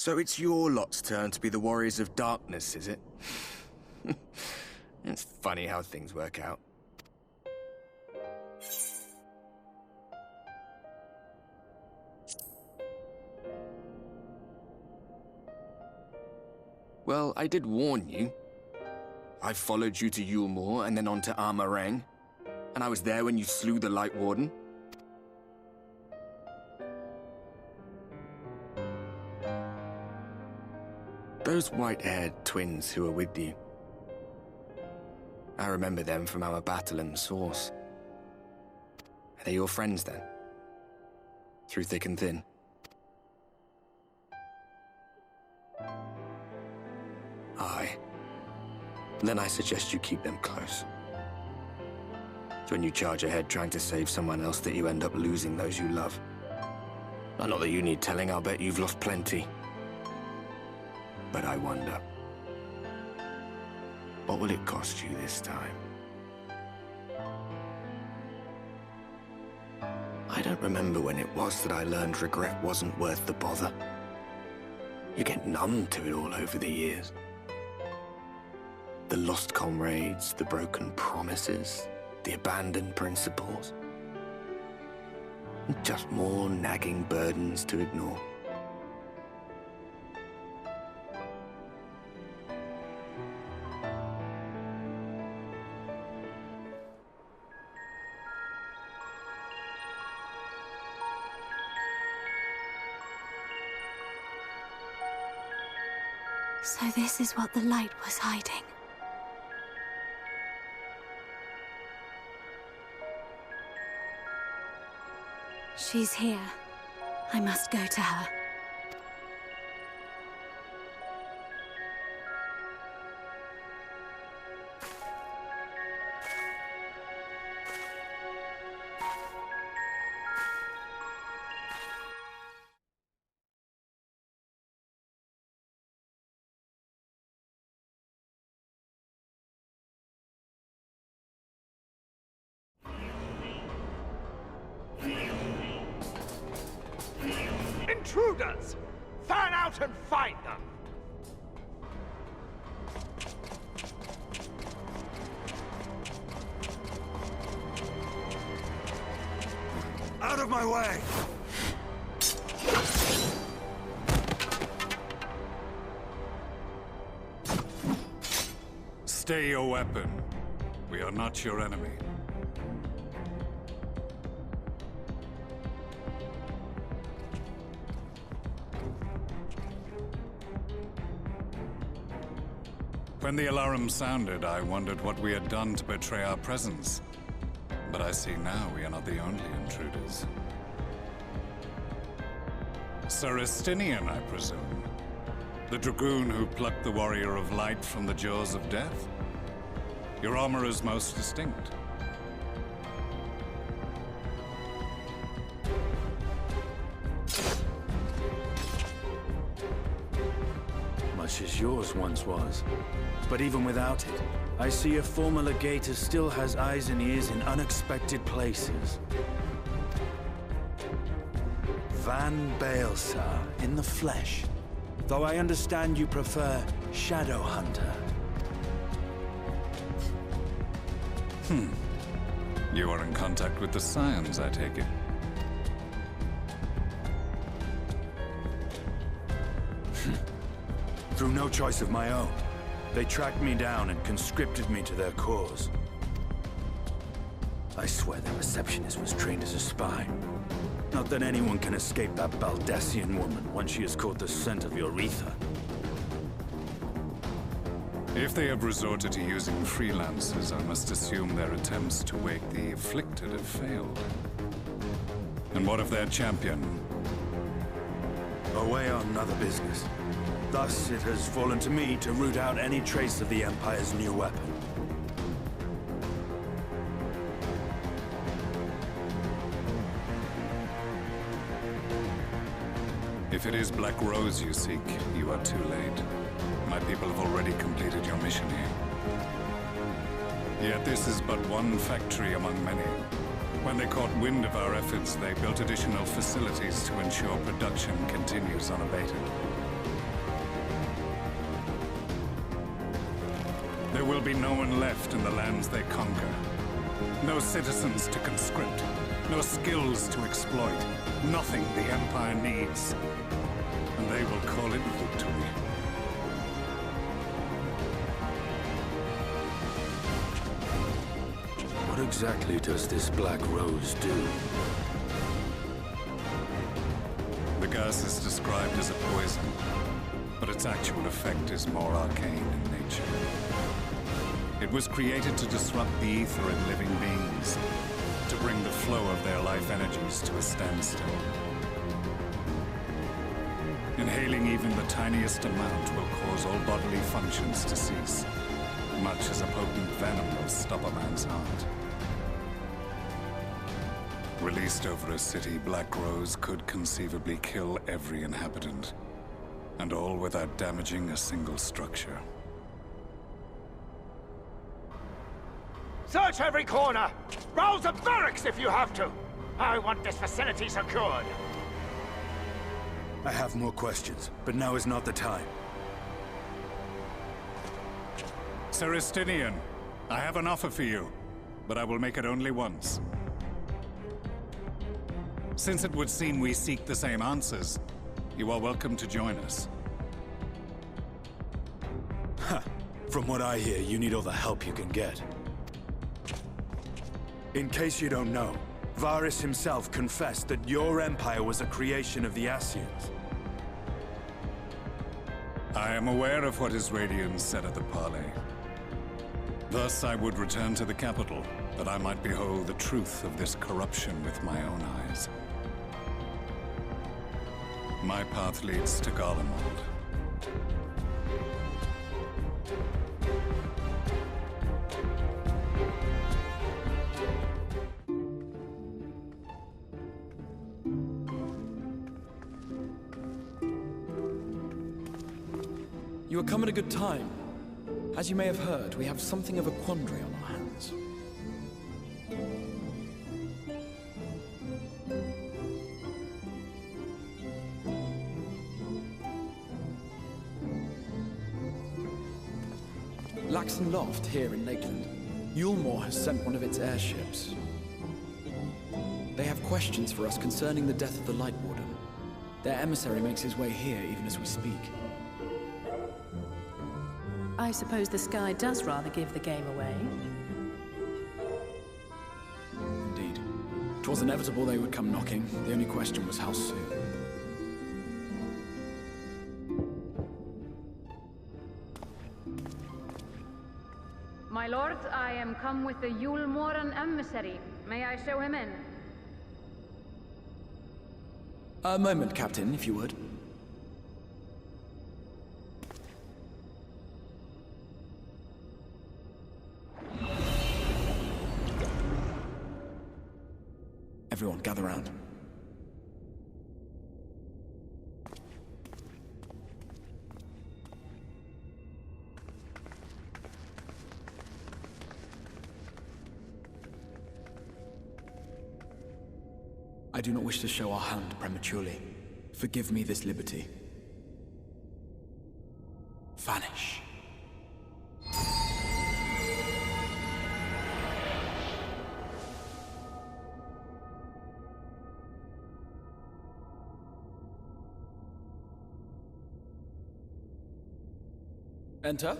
So it's your lot's turn to be the Warriors of Darkness, is it? It's funny how things work out. Well, I did warn you. I followed you to Yulmore and then on to Armarang. And I was there when you slew the Light Warden. Those white-haired twins who were with you. I remember them from our battle in the Source. Are they your friends then? Through thick and thin? Aye. Then I suggest you keep them close. It's when you charge ahead trying to save someone else that you end up losing those you love. Not that you need telling, I'll bet you've lost plenty. But I wonder, what will it cost you this time? I don't remember when it was that I learned regret wasn't worth the bother. You get numb to it all over the years. The lost comrades, the broken promises, the abandoned principles. Just more nagging burdens to ignore. So this is what the light was hiding. She's here. I must go to her. Intruders! Fan out and find them! Out of my way! Stay your weapon. We are not your enemy. When the alarm sounded, I wondered what we had done to betray our presence. But I see now we are not the only intruders. Sir Estinian, I presume. The dragoon who plucked the Warrior of Light from the jaws of death. Your armor is most distinct. Much as yours once was. But even without it, I see a former legator still has eyes and ears in unexpected places. Van Baelsar in the flesh. Though I understand you prefer Shadow Hunter. You are in contact with the Scions, I take it. Through no choice of my own, they tracked me down and conscripted me to their cause. I swear their receptionist was trained as a spy. Not that anyone can escape that Baldesion woman once she has caught the scent of your ether. If they have resorted to using freelancers, I must assume their attempts to wake the afflicted have failed. And what of their champion? Away on other business. Thus, it has fallen to me to root out any trace of the Empire's new weapon. If it is Black Rose you seek, you are too late. My people have already completed your mission here. Yet this is but one factory among many. When they caught wind of our efforts, they built additional facilities to ensure production continues unabated. will be no one left in the lands they conquer. No citizens to conscript. No skills to exploit. Nothing the Empire needs. And they will call it victory. What exactly does this Black Rose do? The gas is described as a poison, but its actual effect is more arcane in nature. It was created to disrupt the ether in living beings, to bring the flow of their life energies to a standstill. Inhaling even the tiniest amount will cause all bodily functions to cease, much as a potent venom will stop a man's heart. Released over a city, Black Rose could conceivably kill every inhabitant, and all without damaging a single structure. Search every corner! Rouse the barracks if you have to! I want this facility secured! I have more questions, but now is not the time. Sir Estinian, I have an offer for you, but I will make it only once. Since it would seem we seek the same answers, you are welcome to join us. Ha! From what I hear, you need all the help you can get. In case you don't know, Varys himself confessed that your empire was a creation of the Ascians. I am aware of what his Radiance said at the parley. Thus I would return to the capital, that I might behold the truth of this corruption with my own eyes. My path leads to Garlemald. You have come at a good time. As you may have heard, we have something of a quandary on our hands. Laxon Loft, here in Lakeland. Yulmore has sent one of its airships. They have questions for us concerning the death of the Light Warden. Their emissary makes his way here even as we speak. I suppose the sky does rather give the game away. Indeed. 'Twas inevitable they would come knocking. The only question was how soon. My lord, I am come with the Yulmoran emissary. May I show him in? A moment, Captain, if you would. Everyone, gather round. I do not wish to show our hand prematurely. Forgive me this liberty. Vanish. Enter.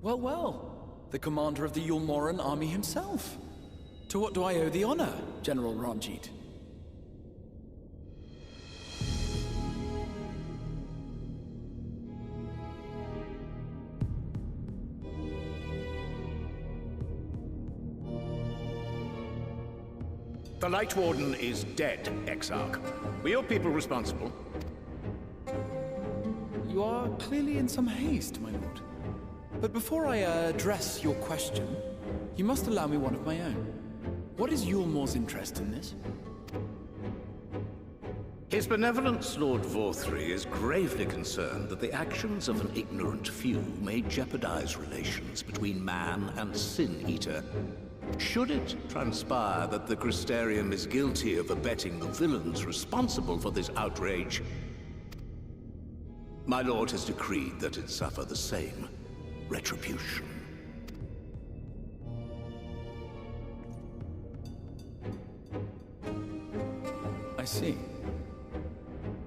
Well, well. The commander of the Yulmoran army himself. To what do I owe the honor, General Ranjit? The Light Warden is dead, Exarch. Were your people responsible? You are clearly in some haste, my lord. But before I address your question, you must allow me one of my own. What is Yulmore's interest in this? His Benevolence, Lord Vorthry, is gravely concerned that the actions of an ignorant few may jeopardize relations between man and Sin-Eater. Should it transpire that the Crystarium is guilty of abetting the villains responsible for this outrage, my lord has decreed that it suffer the same retribution. I see.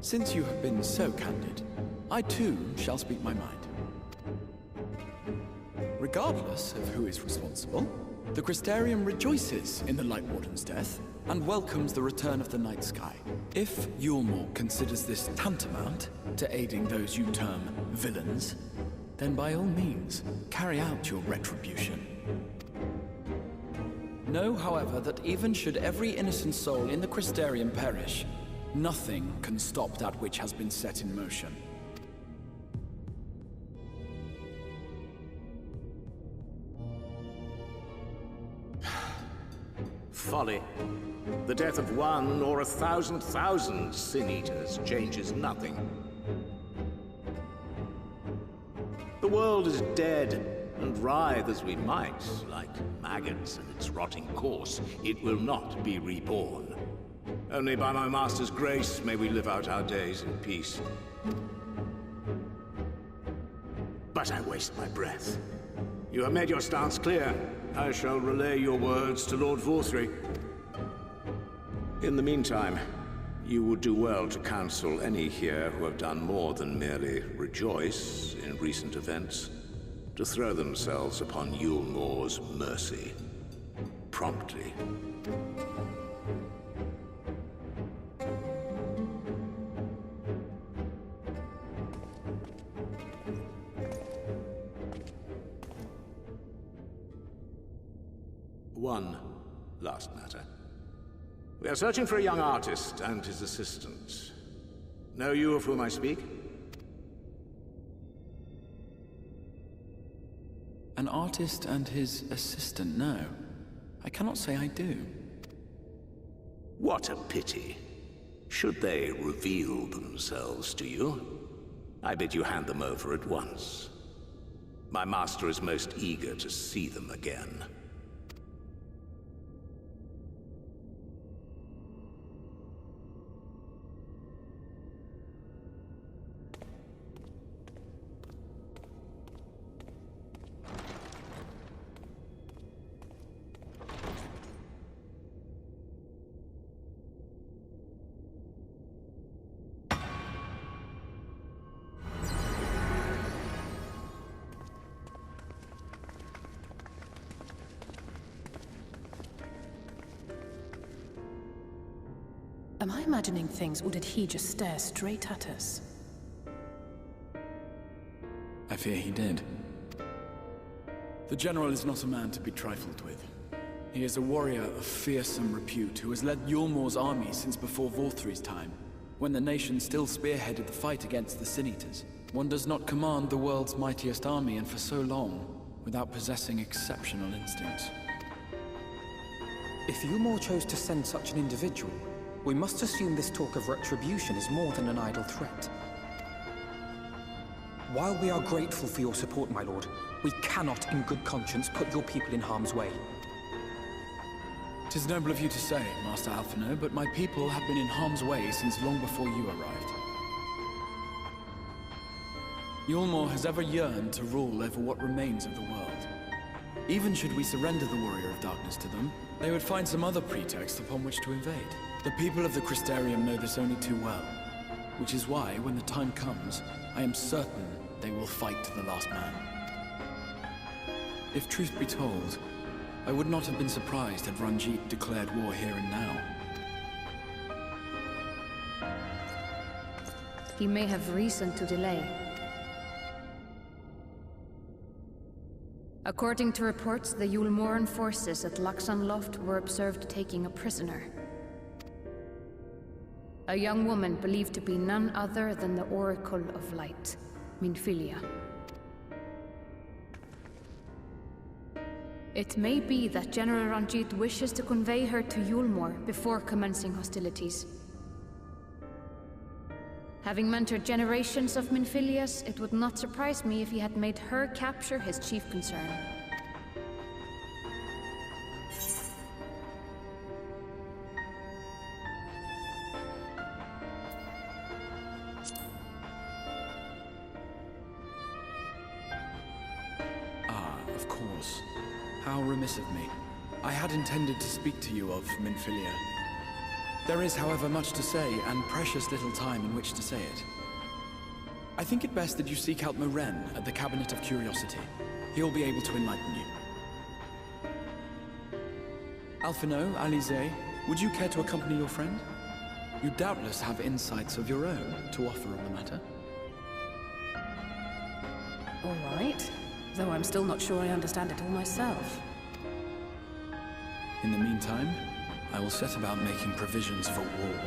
Since you have been so candid, I too shall speak my mind. Regardless of who is responsible, the Crystarium rejoices in the Light Warden's death and welcomes the return of the night sky. If Yulmore considers this tantamount to aiding those you term villains, then by all means, carry out your retribution. Know, however, that even should every innocent soul in the Crystarium perish, nothing can stop that which has been set in motion. Folly. The death of one or 1,000,000 Sin-Eaters changes nothing. The world is dead, and writhe as we might, like maggots in its rotting course, it will not be reborn. Only by my master's grace may we live out our days in peace. But I waste my breath. You have made your stance clear. I shall relay your words to Lord Vorthry. In the meantime, you would do well to counsel any here who have done more than merely rejoice in recent events, to throw themselves upon Yulmore's mercy. Promptly. One last matter. We are searching for a young artist and his assistant. Know you of whom I speak? An artist and his assistant, no. I cannot say I do. What a pity. Should they reveal themselves to you, I bid you hand them over at once. My master is most eager to see them again. Am I imagining things, or did he just stare straight at us? I fear he did. The General is not a man to be trifled with. He is a warrior of fearsome repute who has led Yulmore's army since before Vorthry's time, when the nation still spearheaded the fight against the Sin-Eaters. One does not command the world's mightiest army, and for so long, without possessing exceptional instincts. If Yulmore chose to send such an individual, we must assume this talk of retribution is more than an idle threat. While we are grateful for your support, my lord, we cannot in good conscience put your people in harm's way. 'Tis noble of you to say, Master Alphino, but my people have been in harm's way since long before you arrived. Yulmore has ever yearned to rule over what remains of the world. Even should we surrender the Warrior of Darkness to them, they would find some other pretext upon which to invade. The people of the Crystarium know this only too well, which is why, when the time comes, I am certain they will fight to the last man. If truth be told, I would not have been surprised had Ranjit declared war here and now. He may have reason to delay. According to reports, the Yulmoran forces at Laxan Loft were observed taking a prisoner. A young woman believed to be none other than the Oracle of Light, Minfilia. It may be that General Ranjit wishes to convey her to Yulmore before commencing hostilities. Having mentored generations of Minfilius, it would not surprise me if he had made her capture his chief concern. Of course. How remiss of me. I had intended to speak to you of Minfilia. There is, however, much to say, and precious little time in which to say it. I think it best that you seek out Moren at the Cabinet of Curiosity. He'll be able to enlighten you. Alphino, Alize, would you care to accompany your friend? You doubtless have insights of your own to offer on the matter. All right. Though I'm still not sure I understand it all myself. In the meantime, I will set about making provisions for war.